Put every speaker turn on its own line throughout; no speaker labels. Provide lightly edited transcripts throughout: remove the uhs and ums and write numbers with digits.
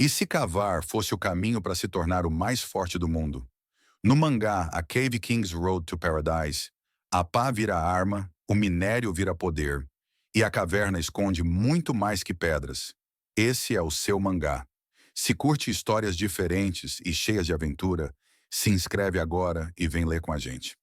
E se cavar fosse o caminho para se tornar o mais forte do mundo? No mangá A Cave King's Road to Paradise, a pá vira arma, o minério vira poder, e a caverna esconde muito mais que pedras. Esse é o seu mangá. Se curte histórias diferentes e cheias de aventura, se inscreve agora e vem ler com a gente.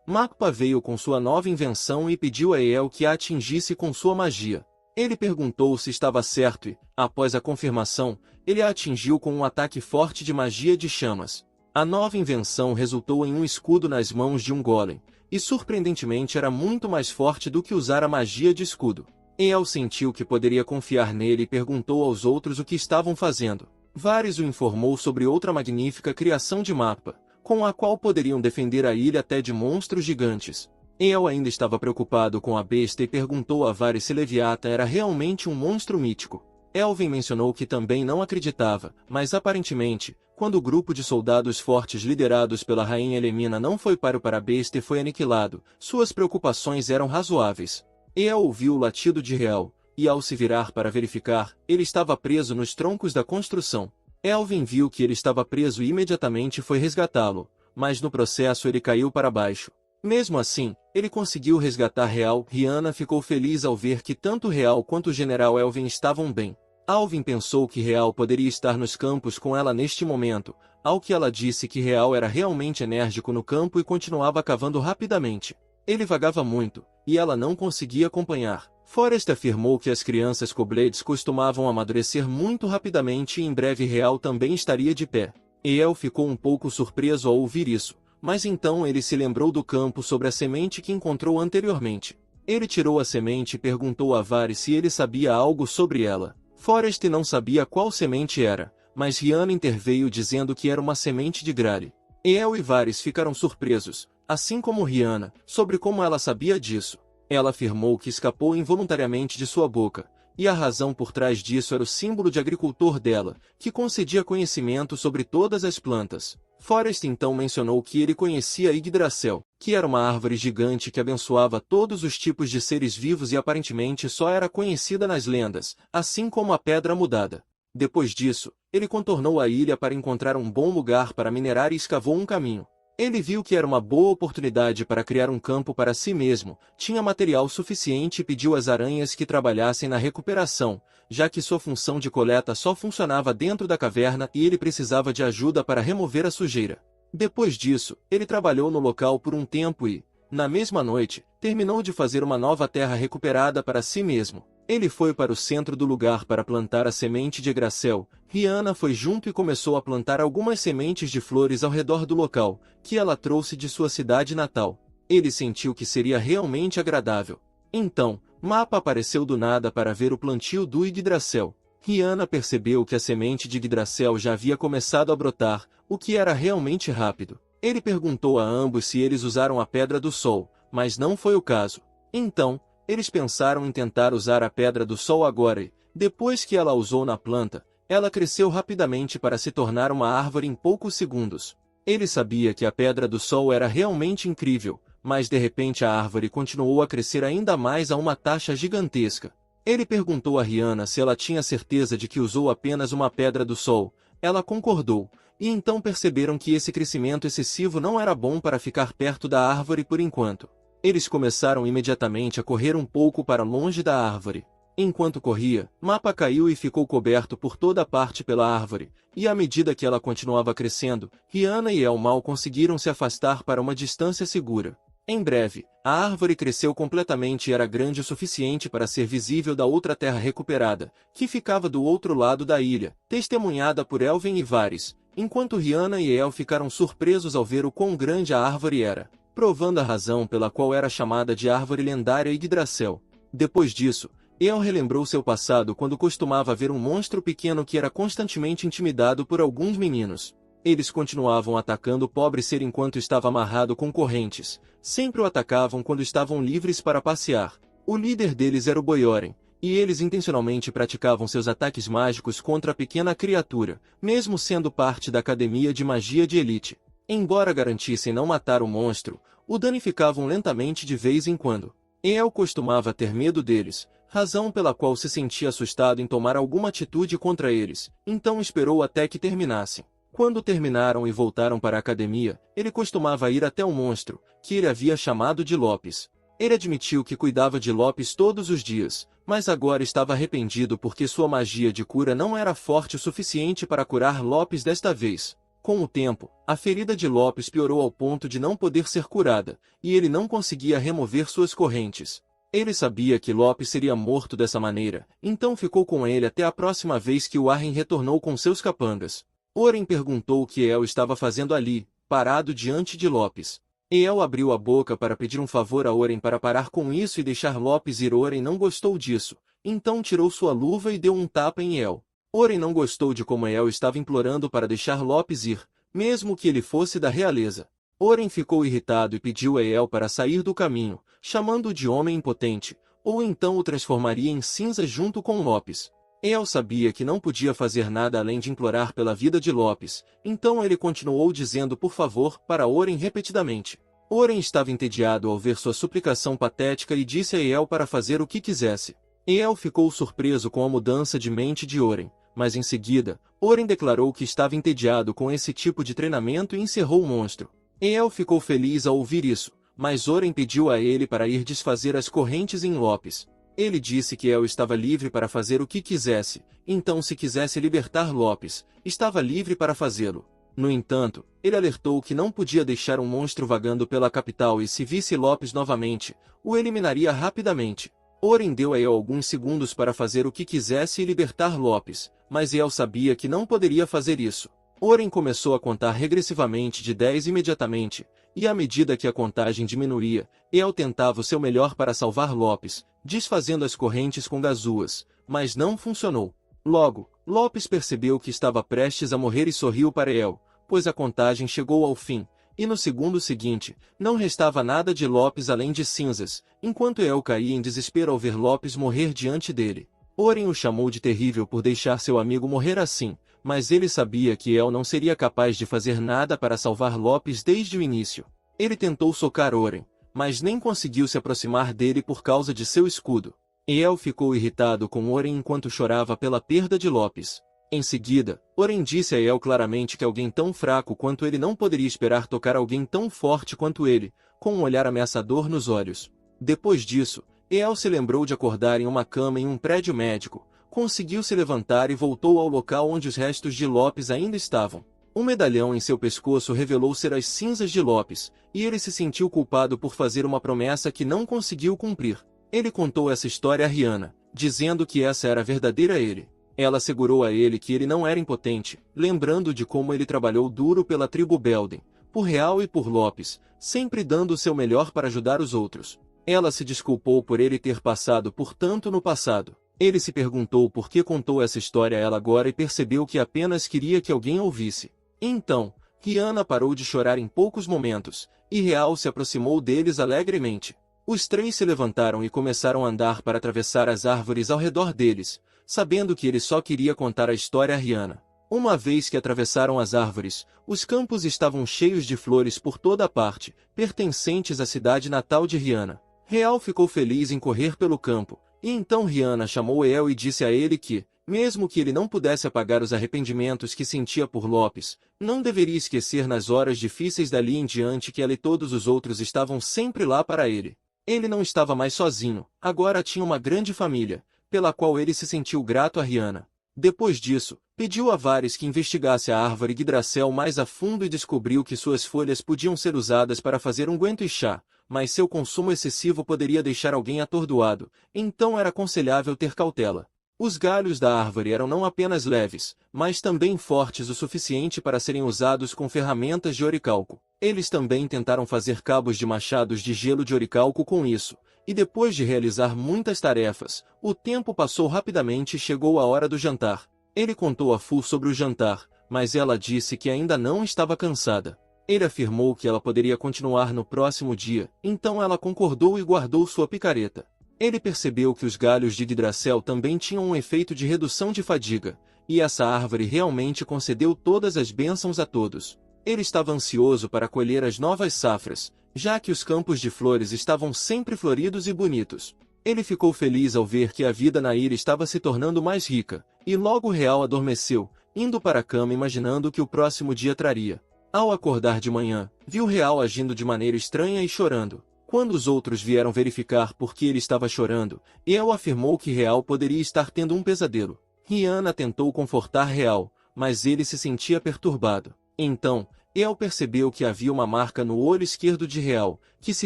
Mappa veio com sua nova invenção e pediu a El que a atingisse com sua magia. Ele perguntou se estava certo e, após a confirmação, ele a atingiu com um ataque forte de magia de chamas. A nova invenção resultou em um escudo nas mãos de um golem, e surpreendentemente era muito mais forte do que usar a magia de escudo. El sentiu que poderia confiar nele e perguntou aos outros o que estavam fazendo. Varys o informou sobre outra magnífica criação de Mappa, com a qual poderiam defender a ilha até de monstros gigantes. El ainda estava preocupado com a besta e perguntou a Varys se Leviatã era realmente um monstro mítico. Elven mencionou que também não acreditava, mas aparentemente, quando o grupo de soldados fortes liderados pela rainha Elemina não foi para a besta e foi aniquilado, suas preocupações eram razoáveis. El ouviu o latido de Real, e ao se virar para verificar, ele estava preso nos troncos da construção. Elven viu que ele estava preso e imediatamente foi resgatá-lo, mas no processo ele caiu para baixo. Mesmo assim, ele conseguiu resgatar Real. Rhianna ficou feliz ao ver que tanto Real quanto o general Elven estavam bem. Alvin pensou que Real poderia estar nos campos com ela neste momento, ao que ela disse que Real era realmente enérgico no campo e continuava cavando rapidamente. Ele vagava muito, e ela não conseguia acompanhar. Forrest afirmou que as crianças Kobolds costumavam amadurecer muito rapidamente e em breve Real também estaria de pé. El ficou um pouco surpreso ao ouvir isso, mas então ele se lembrou do campo sobre a semente que encontrou anteriormente. Ele tirou a semente e perguntou a Varys se ele sabia algo sobre ela. Forrest não sabia qual semente era, mas Rhianna interveio dizendo que era uma semente de gralhe. El e Varys ficaram surpresos, assim como Rhianna, sobre como ela sabia disso. Ela afirmou que escapou involuntariamente de sua boca, e a razão por trás disso era o símbolo de agricultor dela, que concedia conhecimento sobre todas as plantas. Forrest então mencionou que ele conhecia Yggdrasil, que era uma árvore gigante que abençoava todos os tipos de seres vivos e aparentemente só era conhecida nas lendas, assim como a Pedra Mudada. Depois disso, ele contornou a ilha para encontrar um bom lugar para minerar e escavou um caminho. Ele viu que era uma boa oportunidade para criar um campo para si mesmo, tinha material suficiente e pediu às aranhas que trabalhassem na recuperação, já que sua função de coleta só funcionava dentro da caverna e ele precisava de ajuda para remover a sujeira. Depois disso, ele trabalhou no local por um tempo e, na mesma noite, terminou de fazer uma nova terra recuperada para si mesmo. Ele foi para o centro do lugar para plantar a semente de Yggdrasil. Rhianna foi junto e começou a plantar algumas sementes de flores ao redor do local, que ela trouxe de sua cidade natal. Ele sentiu que seria realmente agradável. Então, Mappa apareceu do nada para ver o plantio do Yggdrasil. Rhianna percebeu que a semente de Yggdrasil já havia começado a brotar, o que era realmente rápido. Ele perguntou a ambos se eles usaram a Pedra do Sol, mas não foi o caso. Então, eles pensaram em tentar usar a Pedra do Sol agora e, depois que ela a usou na planta, ela cresceu rapidamente para se tornar uma árvore em poucos segundos. Ele sabia que a Pedra do Sol era realmente incrível, mas de repente a árvore continuou a crescer ainda mais a uma taxa gigantesca. Ele perguntou a Rhianna se ela tinha certeza de que usou apenas uma Pedra do Sol. Ela concordou, e então perceberam que esse crescimento excessivo não era bom para ficar perto da árvore por enquanto. Eles começaram imediatamente a correr um pouco para longe da árvore. Enquanto corria, Mappa caiu e ficou coberto por toda parte pela árvore, e à medida que ela continuava crescendo, Rhianna e El mal conseguiram se afastar para uma distância segura. Em breve, a árvore cresceu completamente e era grande o suficiente para ser visível da outra terra recuperada, que ficava do outro lado da ilha, testemunhada por Elven e Varys, enquanto Rhianna e El ficaram surpresos ao ver o quão grande a árvore era, provando a razão pela qual era chamada de árvore lendária Yggdrasil. Depois disso, El relembrou seu passado quando costumava ver um monstro pequeno que era constantemente intimidado por alguns meninos. Eles continuavam atacando o pobre ser enquanto estava amarrado com correntes, sempre o atacavam quando estavam livres para passear. O líder deles era o Boioren, e eles intencionalmente praticavam seus ataques mágicos contra a pequena criatura, mesmo sendo parte da academia de magia de elite. Embora garantissem não matar o monstro, o danificavam lentamente de vez em quando. El costumava ter medo deles, razão pela qual se sentia assustado em tomar alguma atitude contra eles, então esperou até que terminassem. Quando terminaram e voltaram para a academia, ele costumava ir até o monstro, que ele havia chamado de Lopes. Ele admitiu que cuidava de Lopes todos os dias, mas agora estava arrependido porque sua magia de cura não era forte o suficiente para curar Lopes desta vez. Com o tempo, a ferida de Lopes piorou ao ponto de não poder ser curada, e ele não conseguia remover suas correntes. Ele sabia que Lopes seria morto dessa maneira, então ficou com ele até a próxima vez que Warren retornou com seus capangas. Oren perguntou o que El estava fazendo ali, parado diante de Lopes. El abriu a boca para pedir um favor a Oren para parar com isso e deixar Lopes ir. Oren não gostou disso, então tirou sua luva e deu um tapa em El. Oren não gostou de como El estava implorando para deixar Lopes ir, mesmo que ele fosse da realeza. Oren ficou irritado e pediu a El para sair do caminho, chamando-o de homem impotente, ou então o transformaria em cinza junto com Lopes. El sabia que não podia fazer nada além de implorar pela vida de Lopes, então ele continuou dizendo por favor para Oren repetidamente. Oren estava entediado ao ver sua suplicação patética e disse a El para fazer o que quisesse. El ficou surpreso com a mudança de mente de Oren, mas em seguida, Oren declarou que estava entediado com esse tipo de treinamento e encerrou o monstro. El ficou feliz ao ouvir isso, mas Oren pediu a ele para ir desfazer as correntes em Lopes. Ele disse que El estava livre para fazer o que quisesse, então se quisesse libertar Lopes, estava livre para fazê-lo. No entanto, ele alertou que não podia deixar um monstro vagando pela capital e se visse Lopes novamente, o eliminaria rapidamente. Oren deu a El alguns segundos para fazer o que quisesse e libertar Lopes, mas El sabia que não poderia fazer isso. Oren começou a contar regressivamente de 10 imediatamente, e à medida que a contagem diminuía, El tentava o seu melhor para salvar Lopes, desfazendo as correntes com gazuas, mas não funcionou. Logo, Lopes percebeu que estava prestes a morrer e sorriu para El, pois a contagem chegou ao fim, e no segundo seguinte, não restava nada de Lopes além de cinzas, enquanto El caía em desespero ao ver Lopes morrer diante dele. Oren o chamou de terrível por deixar seu amigo morrer assim, mas ele sabia que El não seria capaz de fazer nada para salvar Lopes desde o início. Ele tentou socar Oren, mas nem conseguiu se aproximar dele por causa de seu escudo. El ficou irritado com Oren enquanto chorava pela perda de Lopes. Em seguida, Oren disse a El claramente que alguém tão fraco quanto ele não poderia esperar tocar alguém tão forte quanto ele, com um olhar ameaçador nos olhos. Depois disso, El se lembrou de acordar em uma cama em um prédio médico, conseguiu se levantar e voltou ao local onde os restos de Lopes ainda estavam. Um medalhão em seu pescoço revelou ser as cinzas de Lopes, e ele se sentiu culpado por fazer uma promessa que não conseguiu cumprir. Ele contou essa história a Rihanna, dizendo que essa era a verdadeira ele. Ela assegurou a ele que ele não era impotente, lembrando de como ele trabalhou duro pela tribo Belden, por Real e por Lopes, sempre dando o seu melhor para ajudar os outros. Ela se desculpou por ele ter passado por tanto no passado. Ele se perguntou por que contou essa história a ela agora e percebeu que apenas queria que alguém ouvisse. Então, Rihanna parou de chorar em poucos momentos, e Real se aproximou deles alegremente. Os três se levantaram e começaram a andar para atravessar as árvores ao redor deles, sabendo que ele só queria contar a história a Rihanna. Uma vez que atravessaram as árvores, os campos estavam cheios de flores por toda a parte, pertencentes à cidade natal de Rihanna. Real ficou feliz em correr pelo campo, e então Rihanna chamou El e disse a ele que, mesmo que ele não pudesse apagar os arrependimentos que sentia por Lopes, não deveria esquecer nas horas difíceis dali em diante que ela e todos os outros estavam sempre lá para ele. Ele não estava mais sozinho, agora tinha uma grande família, pela qual ele se sentiu grato a Rihanna. Depois disso, pediu a Varys que investigasse a árvore Yggdrasil mais a fundo e descobriu que suas folhas podiam ser usadas para fazer unguento e chá, mas seu consumo excessivo poderia deixar alguém atordoado, então era aconselhável ter cautela. Os galhos da árvore eram não apenas leves, mas também fortes o suficiente para serem usados com ferramentas de oricalco. Eles também tentaram fazer cabos de machados de gelo de oricalco com isso, e depois de realizar muitas tarefas, o tempo passou rapidamente e chegou a hora do jantar. Ele contou a Fu sobre o jantar, mas ela disse que ainda não estava cansada. Ele afirmou que ela poderia continuar no próximo dia, então ela concordou e guardou sua picareta. Ele percebeu que os galhos de Yggdrasil também tinham um efeito de redução de fadiga, e essa árvore realmente concedeu todas as bênçãos a todos. Ele estava ansioso para colher as novas safras, já que os campos de flores estavam sempre floridos e bonitos. Ele ficou feliz ao ver que a vida na ilha estava se tornando mais rica, e logo Real adormeceu, indo para a cama imaginando o que o próximo dia traria. Ao acordar de manhã, viu Real agindo de maneira estranha e chorando. Quando os outros vieram verificar por que ele estava chorando, El afirmou que Real poderia estar tendo um pesadelo. Rihanna tentou confortar Real, mas ele se sentia perturbado. Então, El percebeu que havia uma marca no olho esquerdo de Real, que se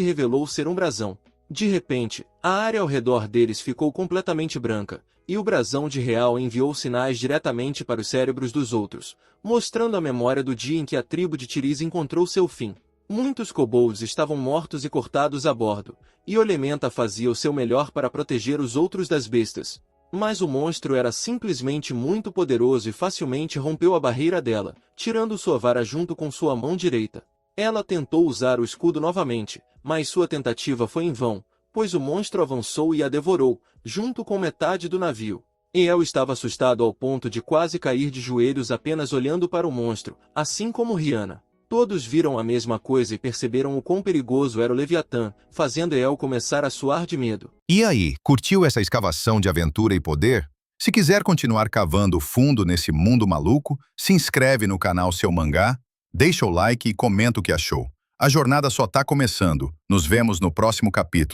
revelou ser um brasão. De repente, a área ao redor deles ficou completamente branca, e o brasão de Real enviou sinais diretamente para os cérebros dos outros, mostrando a memória do dia em que a tribo de Tiris encontrou seu fim. Muitos kobolds estavam mortos e cortados a bordo, e Olementa fazia o seu melhor para proteger os outros das bestas. Mas o monstro era simplesmente muito poderoso e facilmente rompeu a barreira dela, tirando sua vara junto com sua mão direita. Ela tentou usar o escudo novamente, mas sua tentativa foi em vão, pois o monstro avançou e a devorou, junto com metade do navio. El estava assustado ao ponto de quase cair de joelhos apenas olhando para o monstro, assim como Rihanna. Todos viram a mesma coisa e perceberam o quão perigoso era o Leviatã, fazendo El começar a suar de medo.
E aí, curtiu essa escavação de aventura e poder? Se quiser continuar cavando fundo nesse mundo maluco, se inscreve no canal Seu Mangá, deixa o like e comenta o que achou. A jornada só tá começando. Nos vemos no próximo capítulo.